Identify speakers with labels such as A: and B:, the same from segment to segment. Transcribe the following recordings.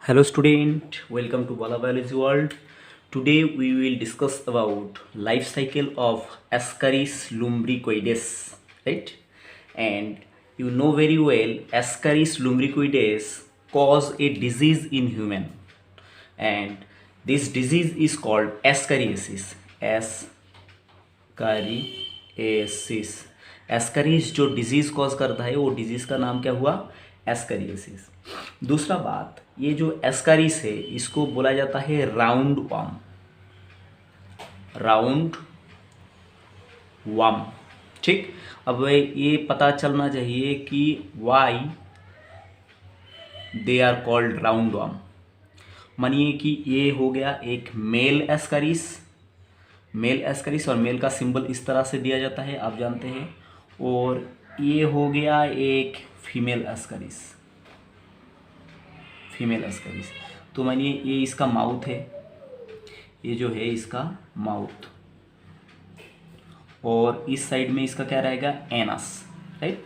A: Hello student, welcome to Bala Biology World. Today we will discuss about life cycle of Ascaris lumbricoides, right? And you know very well Ascaris lumbricoides cause a disease in human, and this disease is called ascariasis. एस्करिएसिस एस्करीज जो disease cause करता है वो disease का नाम क्या हुआ? एस्करिएसिस। दूसरा बात, ये जो एस्करीस है इसको बोला जाता है राउंड वार्म। राउंड वार्म, ठीक। अब ये पता चलना चाहिए कि why they are called roundworm. मानिए कि ये हो गया एक मेल एस्करीस, और मेल का सिंबल इस तरह से दिया जाता है, आप जानते हैं। और ये हो गया एक फीमेल एस्करीस, तो मानिए ये इसका माउथ है, ये जो है इसका माउथ, और इस साइड में इसका क्या रहेगा? Anus, right.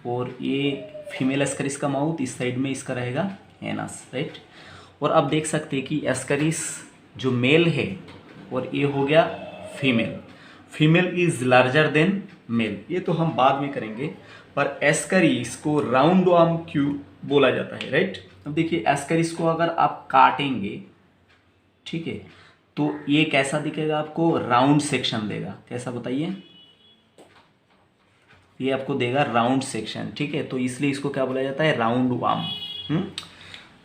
A: और ये फीमेल एस्करीस का माउथ, इस साइड में इसका रहेगा एनस, राइट। और अब देख सकते हैं कि एस्करीस जो मेल है और ये हो गया female is larger than male. ये तो हम बाद में करेंगे, पर एस्करीस को राउंड वार्म क्यों बोला जाता है, राइट। अब देखिए एस्करीस को अगर आप काटेंगे, ठीक है, तो ये कैसा दिखेगा? आपको राउंड सेक्शन देगा। कैसा बताइए? ये आपको देगा राउंड सेक्शन, ठीक है। तो इसलिए इसको क्या बोला जाता है? Round worm.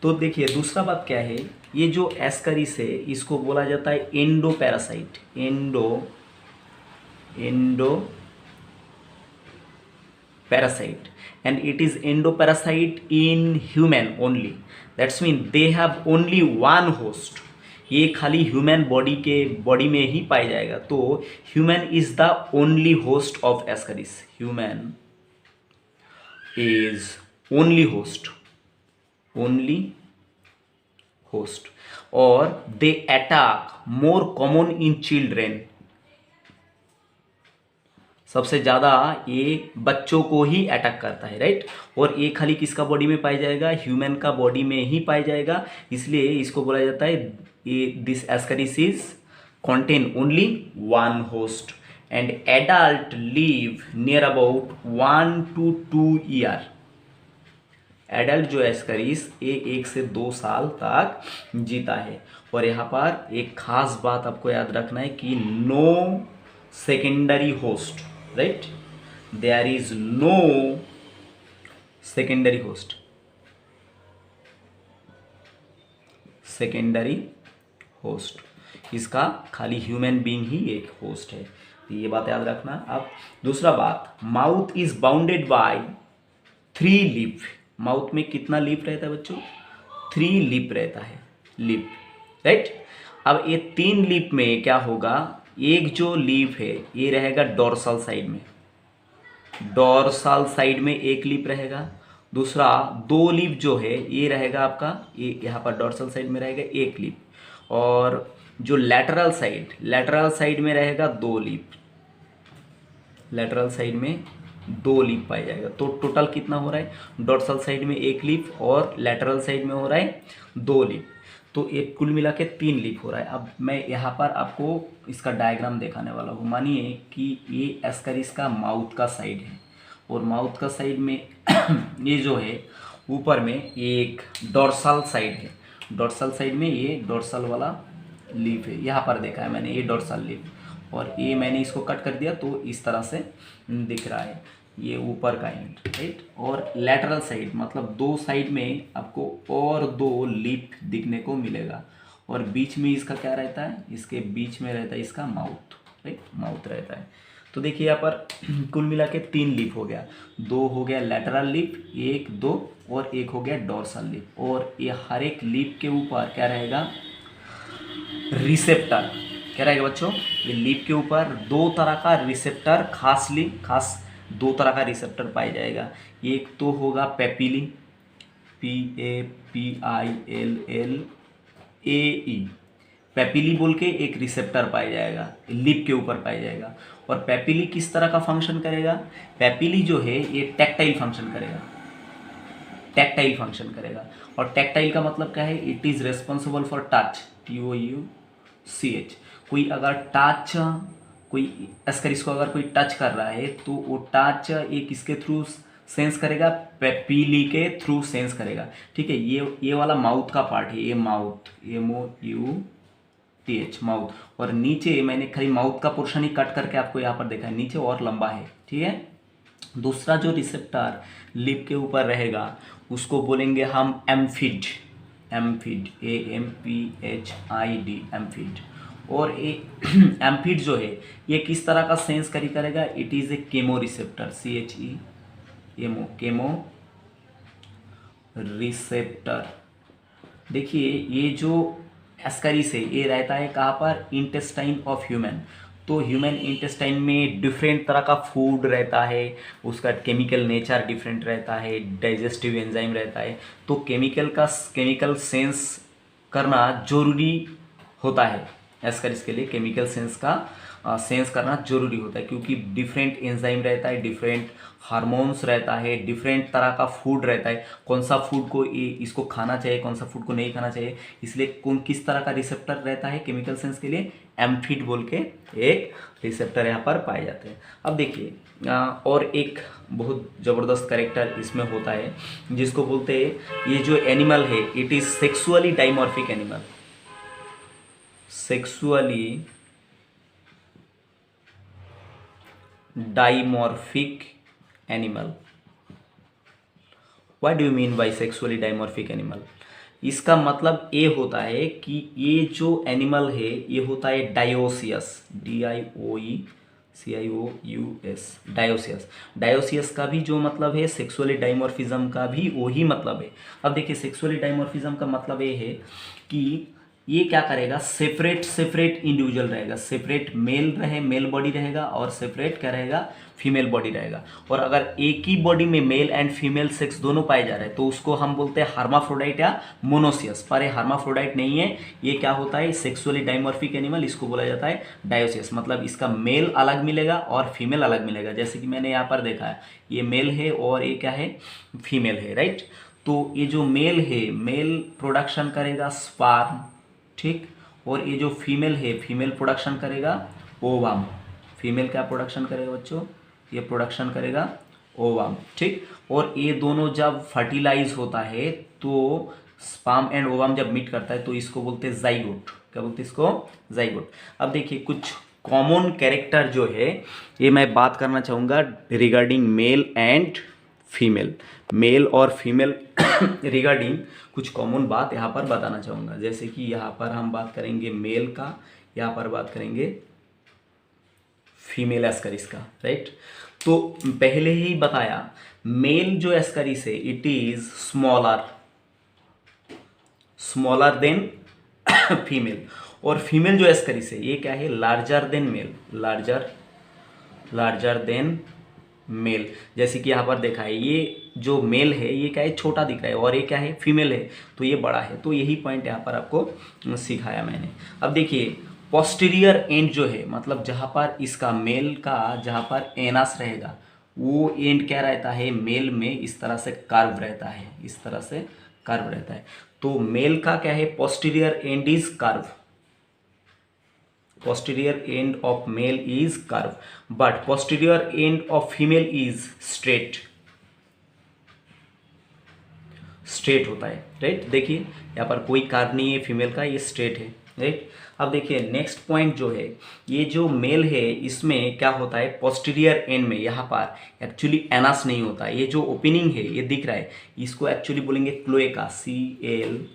A: तो देखिए दूसरा बात क्या है, ये जो एस्करीस है इसको बोला जाता है endoparasite. Endoparasite, and it is endoparasite in human only. That's mean they have only one host. ये खाली ह्यूमन बॉडी में ही पाया जाएगा। तो human is the only host of ascaris. Human is only host, और they attack more common in children. सबसे ज़्यादा ये बच्चों को ही अटैक करता है, राइट। और ये खाली किसका बॉडी में पाया जाएगा? ह्यूमन का बॉडी में ही पाया जाएगा। इसलिए इसको बोला जाता है ये this ascaris is contain only one host, and adult live near about 1 to 2 year। Adult जो एस्करीस ये 1 से 2 साल तक जीता है। और यहाँ पर एक खास बात आपको याद रखना है कि no secondary host, right. There is no secondary host, इसका खाली ह्यूमन बीइंग ही एक होस्ट है। तो ये बात याद रखना। अब दूसरा बात, mouth is bounded by 3 lip. Mouth में कितना लिप रहता है बच्चों? 3 लिप रहता है, राइट। अब ये 3 लिप में क्या होगा? एक जो लिप है ये रहेगा डोर्सल साइड में एक लिप रहेगा। दूसरा 2 लिप जो है ये रहेगा आपका, ये यहाँ पर डोर्सल साइड में रहेगा 1 लिप, और जो लैटरल साइड में रहेगा 2 लिप। लैटरल साइड में 2 लिप पाया जाएगा। तो टोटल कितना हो रहा है? डोर्सल साइड में 1 लिप और लैटरल साइड में हो रहा है 2 लिप। तो एक कुल मिला के 3 लिप हो रहा है। अब मैं यहाँ पर आपको इसका डायग्राम दिखाने वाला हूँ। मानिए कि ये एस्करीस का माउथ का साइड है, और माउथ का साइड में ये जो है ऊपर में एक डोर्सल साइड है। डोर्सल साइड में ये डोर्सल वाला लीफ है, यहाँ पर देखा है मैंने, ये डोर्सल लीफ, और ये मैंने इसको कट कर दिया तो इस तरह से दिख रहा है ये ऊपर का एंड, राइट। और लैटरल साइड मतलब 2 साइड में आपको और 2 लीफ दिखने को मिलेगा, और बीच में इसका क्या रहता है? इसके बीच में रहता है इसका माउथ, राइट, माउथ रहता है। तो देखिए यहाँ पर कुल मिला के 3 लीफ हो गया। 2 हो गया लैटरल लीफ, 1, 2, और 1 हो गया डोर्सल लीफ। और ये हर एक लीफ के ऊपर क्या रहेगा? रिसेप्टर। क्या रहेगा बच्चों? ये लीफ के ऊपर 2 तरह का रिसेप्टर, खास 2 तरह का रिसेप्टर पाया जाएगा। एक तो होगा पेपिली, PAPILLLAE, पेपिली बोल के एक रिसेप्टर पाया जाएगा, लिप के ऊपर पाया जाएगा। और पेपिली किस तरह का फंक्शन करेगा? पेपिली जो है ये टैक्टाइल फंक्शन करेगा, और टैक्टाइल का मतलब क्या है, it is responsible for touch, TOUCH। कोई अगर टच, कोई एस्करिस को अगर कोई टच कर रहा है तो वो टच एक किसके थ्रू सेंस करेगा, पेपीली के थ्रू सेंस करेगा। ठीक है, ये वाला माउथ का पार्ट है, ये माउथ, MOUTH, माउथ। और नीचे मैंने खाली माउथ का पोर्शन ही कट करके आपको यहाँ पर देखा है, नीचे और लंबा है। ठीक है, दूसरा जो रिसेप्टर लिप के ऊपर रहेगा उसको बोलेंगे हम एम्फिड, AMPHID, एम्फिड। और एम्फिड जो है ये किस तरह का सेंस करेगा, it is a chemo receptor, CHEMO, chemo receptor. देखिए ये जो एस्करिस है ये रहता है कहाँ पर, इंटेस्टाइन ऑफ ह्यूमन। तो ह्यूमन इंटेस्टाइन में डिफरेंट तरह का फूड रहता है, उसका केमिकल नेचर डिफरेंट रहता है, डाइजेस्टिव एंजाइम रहता है। तो केमिकल सेंस करना जरूरी होता है, एस्करिस के लिए केमिकल सेंस का सेंस करना जरूरी होता है, क्योंकि डिफरेंट एंजाइम रहता है, डिफरेंट हार्मोन्स रहता है, डिफरेंट तरह का फूड रहता है, कौन सा फूड को इसको खाना चाहिए, कौन सा फूड को नहीं खाना चाहिए। इसलिए किस तरह का रिसेप्टर रहता है केमिकल सेंस के लिए, एम्फिड बोल के एक रिसेप्टर यहाँ पर पाए जाते हैं। अब देखिए और एक बहुत ज़बरदस्त कैरेक्टर इसमें होता है जिसको बोलते हैं, ये जो एनिमल है it is sexually dimorphic animal, sexually dimorphic animal. What do you mean by sexually dimorphic animal? इसका मतलब ये होता है कि ये जो एनिमल है ये होता है डायोसियस, DIOECIOUS, डायोसियस। डायोसियस का भी जो मतलब है सेक्सुअली डाइमॉर्फिज्म का भी वही मतलब है। अब देखिए सेक्सुअली डाइमॉर्फिज्म का मतलब ये है कि ये क्या करेगा, सेपरेट इंडिविजुअल रहेगा, सेपरेट मेल बॉडी रहेगा और सेपरेट क्या रहेगा, फीमेल बॉडी रहेगा। और अगर एक ही बॉडी में मेल एंड फीमेल सेक्स दोनों पाए जा रहे हैं तो उसको हम बोलते हैं हार्माफ्रोडाइट या मोनोसियस। पर ये हार्माफ्रोडाइट नहीं है, ये क्या होता है, सेक्सुअली डाइमॉर्फिक एनिमल, इसको बोला जाता है डायोसियस। मतलब इसका मेल अलग मिलेगा और फीमेल अलग मिलेगा। जैसे कि मैंने यहाँ पर देखा है, ये मेल है और ये क्या है, फीमेल है, राइट। तो ये जो मेल है, मेल प्रोडक्शन करेगा स्पर्म, ठीक। और ये जो फीमेल है, फीमेल प्रोडक्शन करेगा ओवम। फीमेल क्या प्रोडक्शन करेगा बच्चों, ये प्रोडक्शन करेगा ओवम, ठीक। और ये दोनों जब फर्टिलाइज होता है तो स्पर्म एंड ओवम जब मीट करता है तो इसको बोलते हैं जाइगोट। क्या बोलते हैं इसको, जाइगोट। अब देखिए कुछ कॉमन कैरेक्टर जो है ये मैं बात करना चाहूँगा regarding male and female, male और फीमेल रिगार्डिंग कुछ कॉमन बात यहाँ पर बताना चाहूँगा। जैसे कि यहाँ पर हम बात करेंगे मेल का, यहाँ पर बात करेंगे फीमेल एस्करिस का, राइट। तो पहले ही बताया मेल जो एस्करिस है it is smaller than female, और फीमेल जो एस्करिस है ये क्या है, larger than male, larger than male. जैसे कि यहाँ पर देखा है ये जो मेल है ये क्या है, छोटा दिख रहा है, और ये क्या है, फीमेल है तो ये बड़ा है। तो यही पॉइंट यहाँ पर आपको सिखाया मैंने। अब देखिए पोस्टीरियर एंड जो है, मतलब जहाँ पर इसका मेल का जहाँ पर एनस रहेगा वो एंड क्या रहता है, मेल में इस तरह से कर्व रहता है, इस तरह से कर्व रहता है। तो मेल का क्या है, posterior and is curve, posterior end of male is curve but posterior end of female is straight होता है, राइट। देखिए यहाँ पर कोई कर्व नहीं है फीमेल का, ये स्ट्रेट है, राइट। अब देखिए नेक्स्ट पॉइंट जो है, ये जो मेल है इसमें क्या होता है, पोस्टीरियर एंड में यहाँ पर एक्चुअली एनस नहीं होता, ये जो ओपनिंग है ये दिख रहा है इसको एक्चुअली बोलेंगे क्लोएका, CLOACA,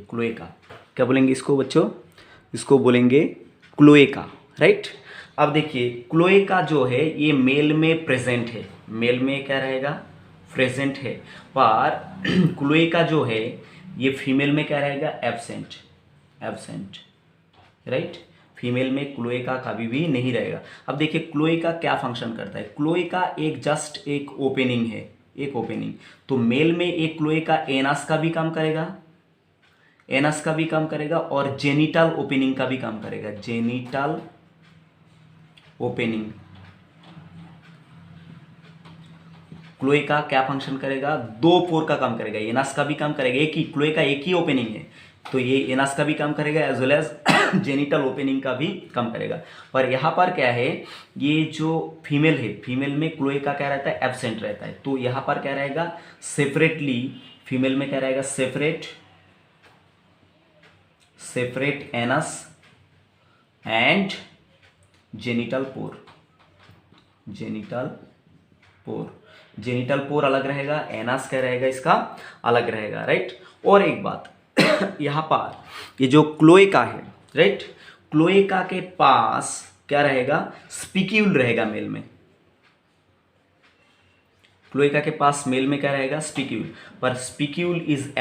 A: क्लोएका। क्या बोलेंगे इसको बच्चों, इसको बोलेंगे क्लोएका, राइट। अब देखिए क्लोएका जो है ये मेल में प्रेजेंट है, मेल में क्या रहेगा, प्रेजेंट है। पर क्लोएका जो है ये फीमेल में क्या रहेगा, एब्सेंट, राइट। फीमेल में क्लोएका कभी भी नहीं रहेगा। अब देखिए क्लोएका क्या फंक्शन करता है, क्लोएका एक जस्ट एक ओपनिंग है, एक ओपनिंग। तो मेल में एक क्लोएका एनस का भी काम करेगा, एनस का भी काम करेगा और जेनिटल ओपनिंग का भी काम करेगा, जेनिटल ओपनिंग। क्लोएका क्या फंक्शन करेगा, दो पोर का काम करेगा, एनस का भी काम करेगा, एक ही क्लोएका एक ही ओपनिंग है तो ये एनस का भी काम करेगा as well as genital opening का भी काम करेगा। पर यहाँ पर क्या है, ये जो फीमेल है, फीमेल में क्लोएका क्या रहता है, एब्सेंट रहता है, तो यहाँ पर क्या रहेगा, सेपरेटली फीमेल में क्या रहेगा, separate anus and genital pore, genital pore अलग रहेगा, एनस क्या रहेगा इसका अलग रहेगा, राइट। और एक बात यहाँ पर ये जो क्लोएका है, राइट, क्लोएका के पास क्या रहेगा, स्पिक्यूल रहेगा मेल में, क्लोएका के पास मेल में क्या रहेगा, स्पिक्यूल, पर spicule is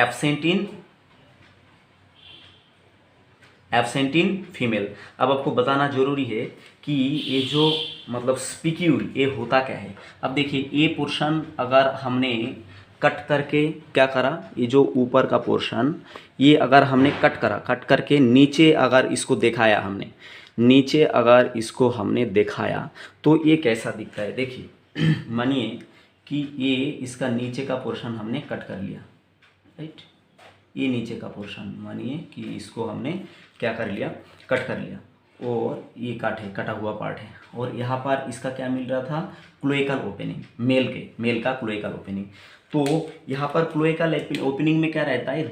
A: absent in female. अब आपको बताना जरूरी है कि ये जो मतलब स्पिक्यूल ये होता क्या है। अब देखिए ये पोर्शन अगर हमने कट करके क्या करा, ये जो ऊपर का पोर्शन ये अगर हमने कट करके नीचे अगर इसको दिखाया हमने, नीचे अगर इसको हमने दिखाया तो ये कैसा दिखता है, देखिए मानिए कि ये इसका नीचे का पोर्शन हमने कट कर लिया, राइट, ये नीचे का पोर्शन मानिए कि इसको हमने क्या कर लिया, कट कर लिया, और ये कटा हुआ पार्ट है, और यहाँ पर इसका क्या मिल रहा था, क्लोएकल ओपनिंग, मेल का क्लोएकल ओपनिंग। तो यहाँ पर क्लोएकल ओपनिंग में क्या रहता है,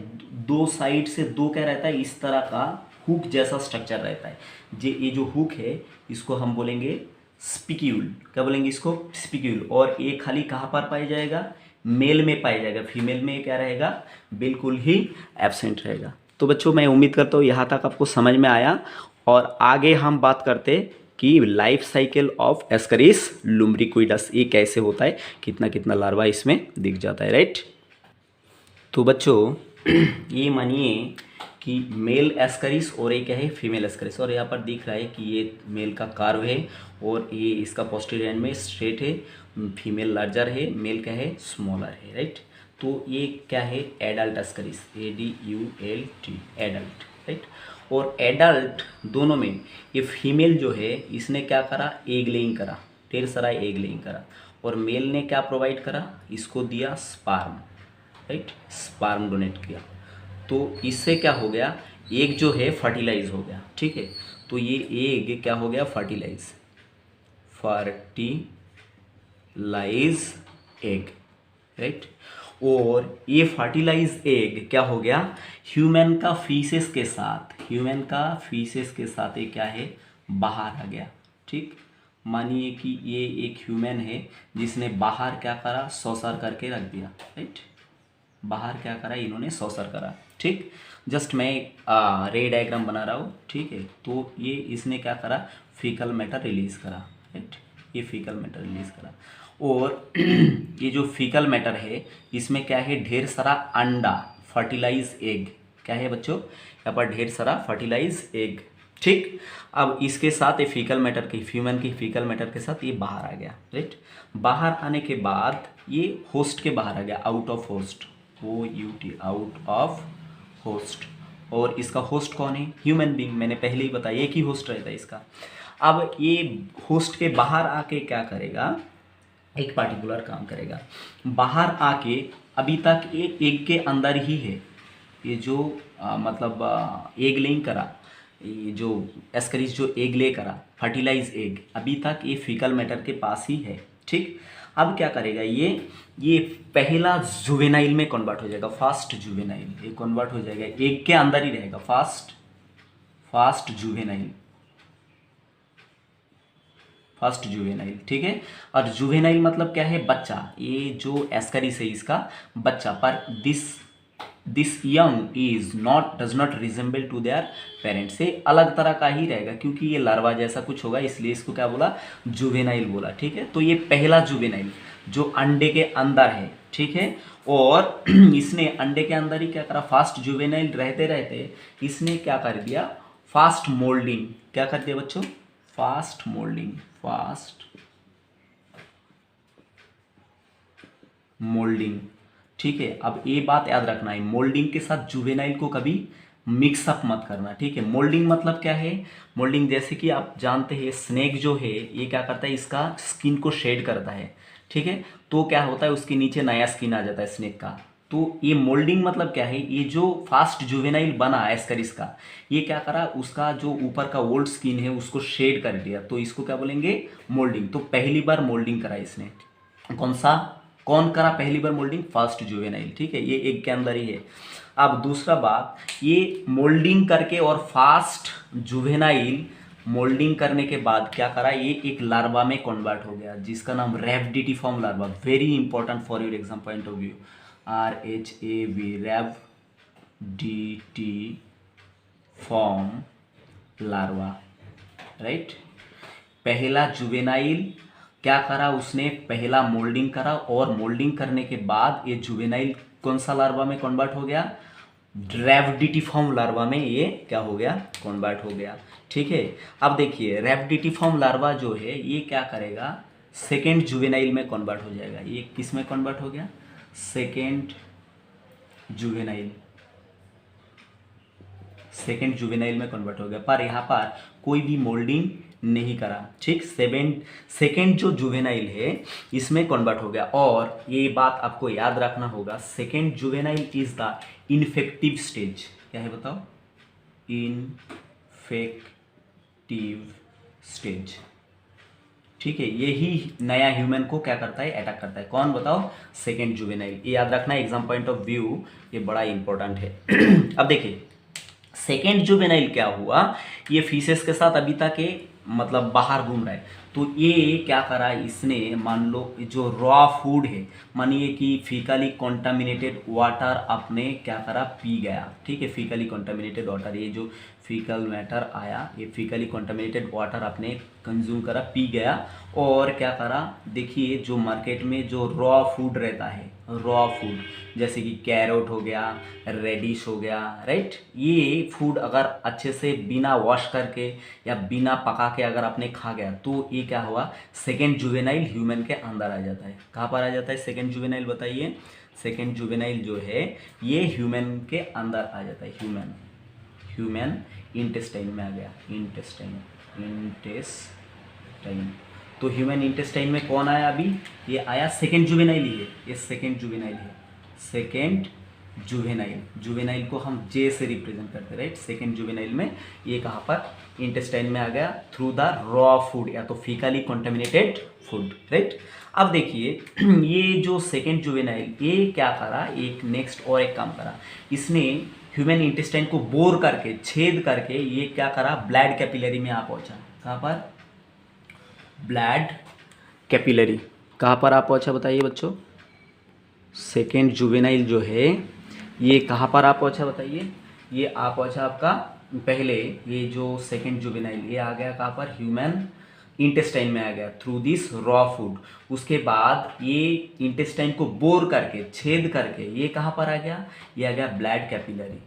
A: दो साइड से दो क्या रहता है, इस तरह का हुक जैसा स्ट्रक्चर रहता है। ये जो हुक है इसको हम बोलेंगे स्पिक्यूल, क्या बोलेंगे इसको, स्पिक्यूल। और ये खाली कहाँ पर पाया जाएगा, मेल में पाया जाएगा, फीमेल में क्या रहेगा, बिल्कुल ही एब्सेंट रहेगा। तो बच्चों मैं उम्मीद करता हूँ यहाँ तक आपको समझ में आया, और आगे हम बात करते कि लाइफ साइकिल ऑफ एस्करिस लुम्ब्रिकोइडस ये कैसे होता है, कितना कितना लार्वा इसमें दिख जाता है, राइट। तो बच्चों ये मानिए कि मेल एस्करिस और एक है फीमेल एस्करिस, और यहाँ पर दिख रहा है कि ये मेल का कार्व है और ये इसका पोस्टीरियर एंड में स्ट्रेट है, फीमेल लार्जर है, मेल क्या है, स्मॉलर है, राइट। तो ये क्या है, adult Ascaris, ADULT, adult, right. और एडल्ट दोनों में ये फीमेल जो है इसने क्या करा, एग लेइंग करा, ढेर सारा एग लेइंग करा, और मेल ने क्या प्रोवाइड करा, इसको दिया स्पर्म, राइट, स्पर्म डोनेट किया। तो इससे क्या हो गया, एग जो है फर्टिलाइज हो गया, ठीक है। तो ये एग क्या हो गया, फर्टिलाइज एग, राइट। और ये फर्टिलाइज एग क्या हो गया, ह्यूमन का फीसेस के साथ ये क्या है, बाहर आ गया, ठीक। मानिए कि ये एक ह्यूमन है जिसने बाहर क्या करा, सॉसर करके रख दिया, राइट, बाहर क्या करा, इन्होंने सॉसर करा, ठीक। जस्ट मैं रे डायग्राम बना रहा हूँ, ठीक है। तो ये इसने क्या करा, फीकल मैटर रिलीज करा, राइट, ये फीकल मैटर रिलीज करा, और ये जो फीकल मैटर है इसमें क्या है, ढेर सारा अंडा, फर्टिलाइज एग, क्या है बच्चों, यहाँ पर ढेर सारा फर्टिलाइज एग, ठीक। अब इसके साथ ये फीकल मैटर की, ह्यूमन की फीकल मैटर के साथ ये बाहर आ गया, राइट। बाहर आने के बाद ये होस्ट के बाहर आ गया, out of host, OUT, out of host. और इसका होस्ट कौन है, ह्यूमन बीइंग, मैंने पहले ही बताया एक ही होस्ट रहता है इसका। अब ये होस्ट के बाहर आके क्या करेगा, एक पार्टिकुलर काम करेगा, बाहर आके अभी तक ये एग के अंदर ही है, ये जो मतलब एग लेइंग करा, ये जो एस्करिस जो एग ले करा, फर्टिलाइज एग, अभी तक ये फीकल मैटर के पास ही है, ठीक। अब क्या करेगा, ये पहला जुवेनाइल में कन्वर्ट हो जाएगा, फास्ट जुवेनाइल, ये कन्वर्ट हो जाएगा, एग के अंदर ही रहेगा, फास्ट जुवेनाइल, ठीक है। और जुवेनाइल मतलब क्या है, बच्चा, ये जो एस्करिस है इसका बच्चा, पर this young does not resemble to their parents, से अलग तरह का ही रहेगा, क्योंकि ये लार्वा जैसा कुछ होगा, इसलिए इसको क्या बोला, जुवेनाइल बोला, ठीक है। तो ये पहला जुवेनाइल जो अंडे के अंदर है, ठीक है। और इसने अंडे के अंदर ही क्या करा, फास्ट जुवेनाइल रहते रहते इसने क्या कर दिया, फास्ट मोल्डिंग, क्या कर दिया बच्चों, फास्ट मोल्डिंग, ठीक है। अब ये बात याद रखना है, मोल्डिंग के साथ जुवेनाइल को कभी मिक्सअप मत करना, ठीक है। मोल्डिंग मतलब क्या है, मोल्डिंग जैसे कि आप जानते हैं स्नेक जो है ये क्या करता है, इसका स्किन को शेड करता है, ठीक है। तो क्या होता है, उसके नीचे नया स्किन आ जाता है स्नेक का। तो ये मोल्डिंग मतलब क्या है, ये जो फास्ट जुवेनाइल बना एस्करिस का, ये क्या करा, उसका जो ऊपर का ओल्ड स्किन है उसको शेड कर दिया, तो इसको क्या बोलेंगे, मोल्डिंग। तो पहली बार मोल्डिंग करा इसने, कौन सा, कौन करा पहली बार मोल्डिंग, फास्ट जुवेनाइल। ठीक है, ये एक के अंदर ही है। अब दूसरा बात, ये मोल्डिंग करके और फास्ट जुवेनाइल मोल्डिंग करने के बाद क्या करा, ये एक लार्वा में कन्वर्ट हो गया जिसका नाम rhabditiform larva, very important for your exam point of view, RHAV, rhabditiform larva, right. पहला जुवेनाइल क्या करा उसने, पहला मोल्डिंग करा, और मोल्डिंग करने के बाद ये जुवेनाइल कौन सा लार्वा में कन्वर्ट हो गया, रैबिडिटिफॉर्म लार्वा में ये क्या हो गया, कन्वर्ट हो गया। ठीक है। अब देखिए रैबिडिटिफॉर्म लार्वा जो है ये क्या करेगा, सेकेंड जुवेनाइल में कन्वर्ट हो जाएगा। ये किस में कन्वर्ट हो गया, सेकेंड जुवेनाइल, सेकेंड जुवेनाइल में कन्वर्ट हो गया, पर यहाँ पर कोई भी मोल्डिंग नहीं करा। ठीक, सेकेंड जो जुवेनाइल है इसमें कन्वर्ट हो गया। और ये बात आपको याद रखना होगा, second juvenile is the infective stage. क्या है बताओ, इन्फेक्टिव स्टेज। ठीक है, यही नया ह्यूमन को क्या करता है, अटैक करता है। कौन बताओ, सेकेंड जुवेनाइल। ये याद रखना एग्जाम पॉइंट ऑफ व्यू, ये बड़ा इंपॉर्टेंट है। अब देखिए सेकेंड जुवेनाइल क्या हुआ, ये फीसेस के साथ अभी तक ये मतलब बाहर घूम रहा है। तो ये क्या करा इसने, मान लो जो रॉ फूड है, मानिए कि फीकली कॉन्टामिनेटेड वाटर आपने क्या करा, पी गया। ठीक है, फीकली कॉन्टामिनेटेड वाटर, ये जो फीकल मैटर आया, ये फीकली कॉन्टामिनेटेड वाटर आपने कंज्यूम करा, पी गया। और क्या करा, देखिए जो मार्केट में जो रॉ फूड रहता है, रॉ फूड जैसे कि कैरोट हो गया, रेडिश हो गया, राइट, ये फूड अगर अच्छे से बिना वॉश करके या बिना पका के अगर आपने खा गया, तो ये क्या हुआ, सेकेंड जुवेनाइल ह्यूमन के अंदर आ जाता है। कहाँ पर आ जाता है सेकेंड जुवेनाइल, बताइए। सेकेंड जुवेनाइल जो है ये ह्यूमन के अंदर आ जाता है, ह्यूमन इंटेस्टाइन में आ गया, इंटेस्टाइन। तो ह्यूमन इंटेस्टाइन में कौन आया अभी, ये आया सेकेंड जुवेनाइल ही है, ये सेकेंड जुवेनाइल है, सेकेंड जुवेनाइल। जुवेनाइल को हम जे से रिप्रेजेंट करते हैं, राइट। सेकेंड जुवेनाइल में ये कहाँ पर इंटेस्टाइन में आ गया, थ्रू द रॉ फूड या तो फीकली कॉन्टामिनेटेड फूड, राइट। अब देखिए ये जो सेकेंड जुवेनाइल ये क्या करा, एक नेक्स्ट और एक काम करा, इसने ह्यूमन इंटेस्टाइन को बोर करके, छेद करके ये क्या करा, ब्लड कैपिलरी में आ पहुंचा। कहाँ पर, ब्लड कैपिलरी। कहाँ पर आ पहुंचा बताइए बच्चों, सेकेंड जुवेनाइल जो है ये कहाँ पर आ पहुंचा बताइए, ये आ पहुंचा आपका पहले, ये जो सेकेंड जुवेनाइल ये आ गया कहाँ पर, ह्यूमन इंटेस्टाइन में आ गया थ्रू दिस रॉ फूड। उसके बाद ये इंटेस्टाइन को बोर करके, छेद करके ये कहाँ पर आ गया, ये आ गया ब्लड कैपिलरी,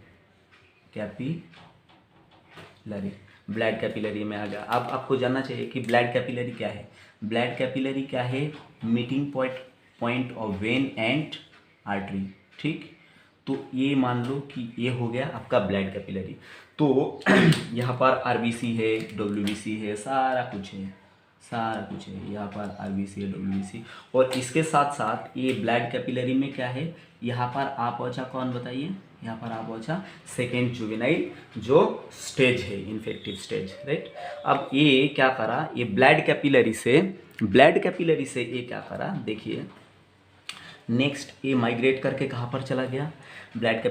A: ब्लड कैपिलरी में आ गया। अब आपको जानना चाहिए कि ब्लड कैपिलरी क्या है। ब्लड कैपिलरी क्या है, meeting point of when and artery. ठीक, तो ये मान लो कि ये हो गया आपका ब्लड कैपिलरी। तो यहाँ पर आरबीसी है, डब्ल्यूबीसी है, सारा कुछ है, यहाँ पर आरबीसी है, डब्ल्यूबीसी। और इसके साथ साथ ये ब्लड कैपिलरी में क्या है, यहाँ पर आ पहुँचा कौन बताइए, यहाँ पर आ पहुँचा सेकेंड जुवेनाइल जो स्टेज है, इन्फेक्टिव स्टेज, राइट। अब ये क्या करा, ये ब्लड कैपिलरी से ये क्या करा, देखिए नेक्स्ट ये माइग्रेट करके कहाँ पर चला गया, ब्लड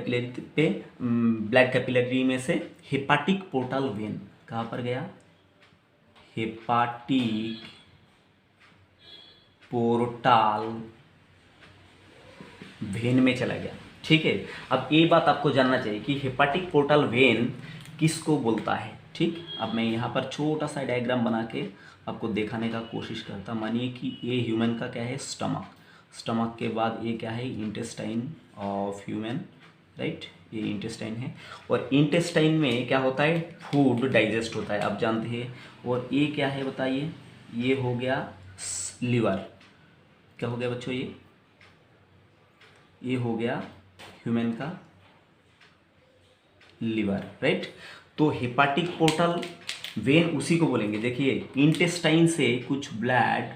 A: कैपिलरी में से हेपाटिक पोर्टल वेन, कहाँ पर गया, हेपाटिक पोर्टल वेन में चला गया। ठीक है, अब ये बात आपको जानना चाहिए कि हेपाटिक पोर्टल वेन किसको बोलता है। ठीक, अब मैं यहाँ पर छोटा सा डायग्राम बना के आपको दिखाने का कोशिश करता। मानिए कि ये ह्यूमन का क्या है, स्टमक के बाद ये क्या है, इंटेस्टाइन ऑफ ह्यूमन, राइट, ये इंटेस्टाइन है। और इंटेस्टाइन में क्या होता है, फूड डाइजेस्ट होता है, आप जानते हैं। और ये क्या है बताइए, ये हो गया लीवर। क्या हो गया बच्चों, ये हो गया ह्यूमन का लीवर, राइट। तो हेपाटिक पोर्टल वेन उसी को बोलेंगे। देखिए इंटेस्टाइन से कुछ ब्लड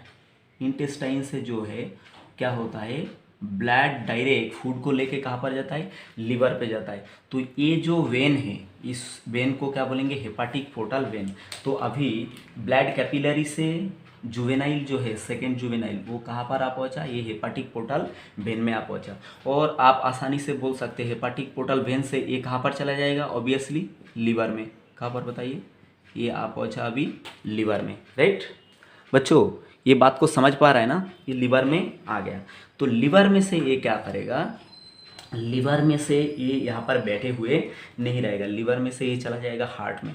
A: इंटेस्टाइन से जो है क्या होता है, ब्लड डायरेक्ट फूड को लेके कहाँ पर जाता है, लिवर पे जाता है। तो ये जो वेन है, इस वेन को क्या बोलेंगे, हेपाटिक पोर्टल वेन। तो अभी ब्लड कैपिलरी से जुवेनाइल जो है, सेकेंड जुवेनाइल, वो कहाँ पर आ पहुँचा, ये हेपाटिक पोर्टल वेन में आ पहुँचा। और आप आसानी से बोल सकते हैं हेपाटिक पोर्टल वेन से ये कहाँ पर चला जाएगा, ऑब्वियसली लिवर में। कहाँ पर बताइए, ये आ पहुँचा अभी लिवर में, राइट बच्चों। ये बात को समझ पा रहा है ना, ये लिवर में आ गया। तो लिवर में से ये क्या करेगा, लिवर में से ये यहाँ पर बैठे हुए नहीं रहेगा, लिवर में से ये चला जाएगा हार्ट में।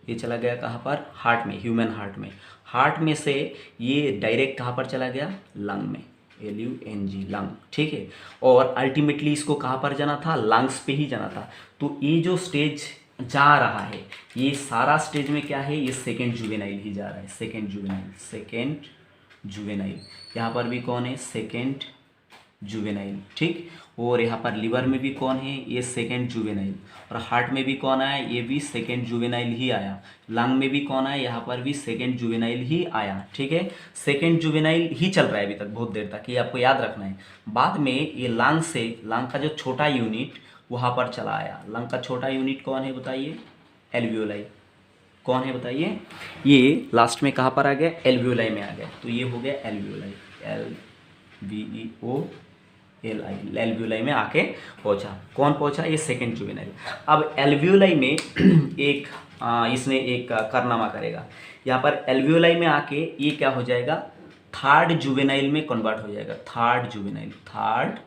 A: ये चला गया कहाँ पर, हार्ट में, ह्यूमन हार्ट में। हार्ट में से ये डायरेक्ट कहाँ पर चला गया, लंग में, LUNG, लंग, ठीक है। और अल्टीमेटली इसको कहाँ पर जाना था, लंग्स पे ही जाना था। तो ये जो स्टेज जा रहा है, ये सारा स्टेज में क्या है, ये सेकेंड जुवेनाइल ही जा रहा है, सेकेंड जुवेनाइल, सेकेंड जुवेनाइल। यहाँ पर भी कौन है, सेकेंड जुवेनाइल, ठीक। और यहाँ पर लिवर में भी कौन है, ये सेकेंड जुवेनाइल। और हार्ट में भी कौन आया, ये भी सेकेंड जुवेनाइल ही आया। लंग में भी कौन आया, यहाँ पर भी सेकेंड जुवेनाइल ही आया, ठीक है। सेकेंड जुवेनाइल ही चल रहा है अभी तक, बहुत देर तक, ये आपको याद रखना है। बाद में ये लंग से, लंग का जो छोटा यूनिट वहाँ पर चला आया। लंग का छोटा यूनिट कौन है बताइए, एल्वियोलाई। कौन है बताइए, ये लास्ट में कहाँ पर आ गया, एल्वियोलाई में आ गया। तो ये हो गया एल्वियोलाई, LVEOLI, एल्वियोलाई में आके पहुंचा। कौन पहुंचा, ये सेकेंड जुवेनाइल। अब एल्वियोलाई में एक इसने एक कारनामा करेगा। यहाँ पर एल्वियोलाई में आके ये क्या हो जाएगा, थर्ड जुवेनाइल में कन्वर्ट हो जाएगा। थर्ड जुवेनाइल, थर्ड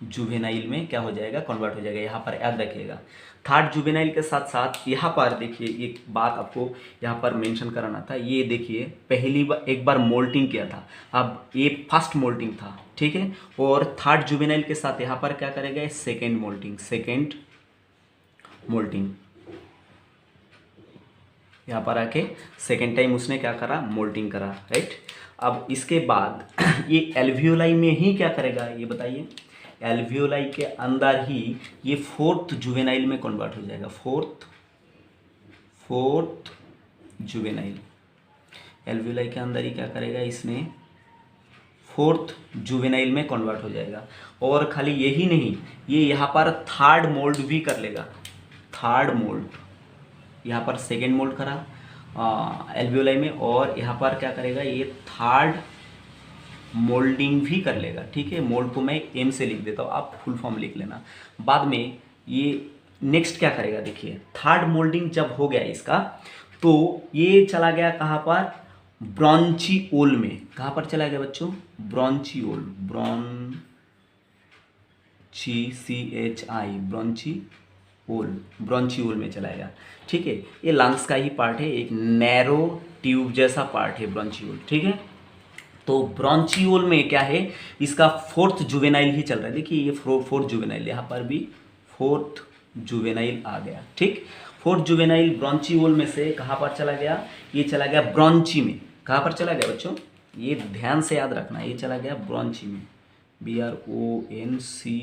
A: जुवेनाइल में क्या हो जाएगा, कन्वर्ट हो जाएगा। यहाँ पर याद रखिएगा, थर्ड जुवेनाइल के साथ साथ यहाँ पर देखिए एक बात आपको यहाँ पर मेंशन कराना था। ये देखिए पहली बार एक बार मोल्टिंग किया था, अब ये फर्स्ट मोल्टिंग था, ठीक है। और थर्ड जुवेनाइल के साथ यहाँ पर क्या करेगा, सेकेंड मोल्टिंग, सेकेंड मोल्टिंग। यहाँ पर आके सेकेंड टाइम उसने क्या करा, मोल्टिंग करा, राइट। अब इसके बाद ये एल्वियोलाई में ही क्या करेगा, ये बताइए। एल्वियोलाई के अंदर ही ये फोर्थ जुवेनाइल में कन्वर्ट हो जाएगा, फोर्थ जुवेनाइल। एल्वियोलाई के अंदर ही क्या करेगा, इसने फोर्थ जुवेनाइल में कन्वर्ट हो जाएगा। और खाली यही नहीं, ये यहाँ पर थर्ड मोल्ड भी कर लेगा। थर्ड मोल्ड, यहाँ पर सेकेंड मोल्ड करा एल्वियोलाई में, और यहाँ पर क्या करेगा, ये थर्ड मोल्डिंग भी कर लेगा, ठीक है। मोल्ड को मैं M से लिख देता हूँ, आप फुल फॉर्म लिख लेना। बाद में ये नेक्स्ट क्या करेगा, देखिए थर्ड मोल्डिंग जब हो गया इसका, तो ये चला गया कहाँ पर, ब्रोंचिओल में। कहाँ पर चला गया बच्चों, ब्रोंचिओल, ब्रोंचिओल में चला गया, ठीक है। ये लंग्स का ही पार्ट है, एक नैरो ट्यूब जैसा पार्ट है ब्रोंचिओल, ठीक है। तो ब्रोंचिओल में क्या है, इसका फोर्थ जुवेनाइल ही चल रहा है। देखिए ये फोर्थ जुवेनाइल, यहाँ पर भी फोर्थ जुवेनाइल आ गया, ठीक। फोर्थ जुवेनाइल ब्रोंचिओल में से कहाँ पर चला गया, ये चला गया ब्रोंची में। कहाँ पर चला गया बच्चों, ये ध्यान से याद रखना, ये चला गया ब्रोंची में, BRONCHI,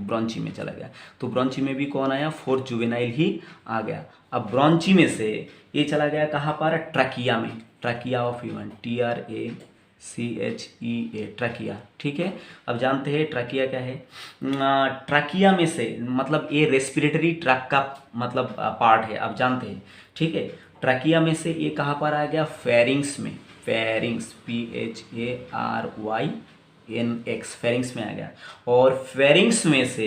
A: ब्रोंची में चला गया। तो ब्रोंची में भी कौन आया, फोर्थ जुवेनाइल ही आ गया। अब ब्रोंची में से ये चला गया कहाँ पर, ट्रकिया में, trachea of human, TRACHEA, trachea, ठीक है। अब जानते हैं ट्रकिया क्या है। ट्रकिया में से मतलब ये रेस्पिरेटरी ट्रैक का मतलब पार्ट है, आप जानते हैं, ठीक है। ट्रकिया में से ये कहाँ पर आ गया, फेरिंग्स में, फेरिंग्स, PHARYNX, फेरिंग्स में आ गया। और फेरिंग्स में से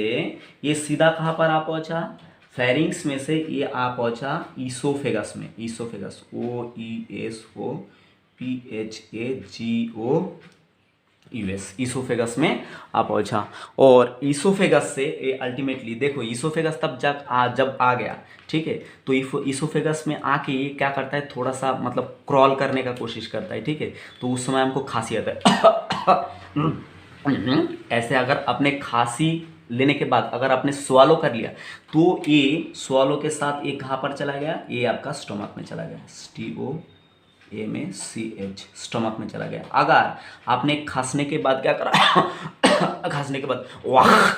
A: ये सीधा कहाँ पर आ पहुँचा, फेरिंग्स में से ये आ पहुँचा ईसोफेगस में, ईसोफेगस, OESOPHAGOUS, ईसोफेगस में आ पहुँचा। और ईसोफेगस से ये अल्टीमेटली देखो, ईसोफेगस तब जब आ गया, ठीक है। तो ईसोफेगस में आके ये क्या करता है, थोड़ा सा मतलब क्रॉल करने का कोशिश करता है, ठीक है। तो उस समय हमको खांसी आता है ऐसे अगर अपने खांसी लेने के बाद अगर आपने स्वॉलो कर लिया, तो ये स्वॉलो के साथ ये कहाँ पर चला गया, ये आपका स्टोमक में चला गया, STOMACH, स्टोमक में चला गया। अगर आपने खांसने के बाद क्या करा खांसने के बाद वाह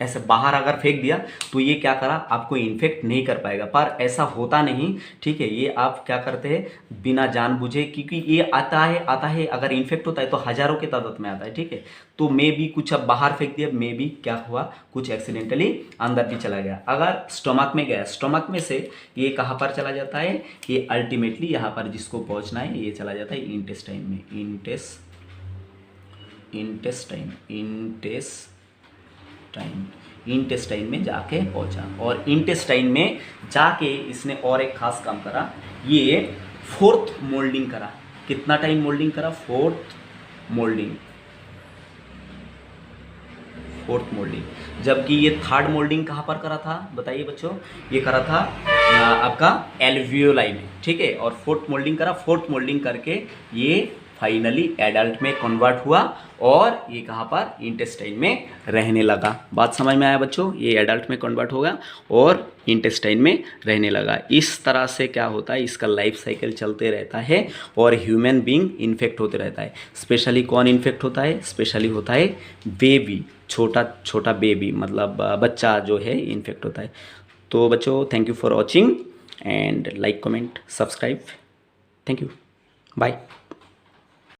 A: ऐसे बाहर अगर फेंक दिया तो ये क्या करा, आपको इन्फेक्ट नहीं कर पाएगा। पर ऐसा होता नहीं, ठीक है। ये आप क्या करते हैं बिना जानबूझे, क्योंकि ये आता है अगर इन्फेक्ट होता है तो हज़ारों के तादाद में आता है, ठीक है। तो मे भी कुछ अब बाहर फेंक दिया, मे भी क्या हुआ, कुछ एक्सीडेंटली अंदर भी चला गया। अगर स्टमक में गया, स्टमक में से ये कहाँ पर चला जाता है, ये अल्टीमेटली यहाँ पर जिसको पहुँचना है ये चला जाता है इंटेस्टाइन में, इंटेस्टाइन में जाके पहुंचा। और इंटेस्टाइन में जाके इसने और एक खास काम करा, ये फोर्थ मोल्डिंग करा। कितना टाइम मोल्डिंग करा, फोर्थ मोल्डिंग। जबकि ये थर्ड मोल्डिंग कहाँ पर करा था बताइए बच्चों, ये करा था आपका एल्वियोलाई में, ठीक है। और फोर्थ मोल्डिंग करा, फोर्थ मोल्डिंग करके ये फाइनली एडल्ट में कन्वर्ट हुआ और ये कहाँ पर इंटेस्टाइन में रहने लगा। बात समझ में आया बच्चों, ये एडल्ट में कन्वर्ट होगा और इंटेस्टाइन में रहने लगा। इस तरह से क्या होता है, इसका लाइफ साइकिल चलते रहता है और ह्यूमन बीइंग इन्फेक्ट होते रहता है। स्पेशली कौन इन्फेक्ट होता है, स्पेशली होता है बेबी, छोटा बेबी, मतलब बच्चा जो है इन्फेक्ट होता है। तो बच्चों thank you for watching and like comment subscribe, thank you, bye.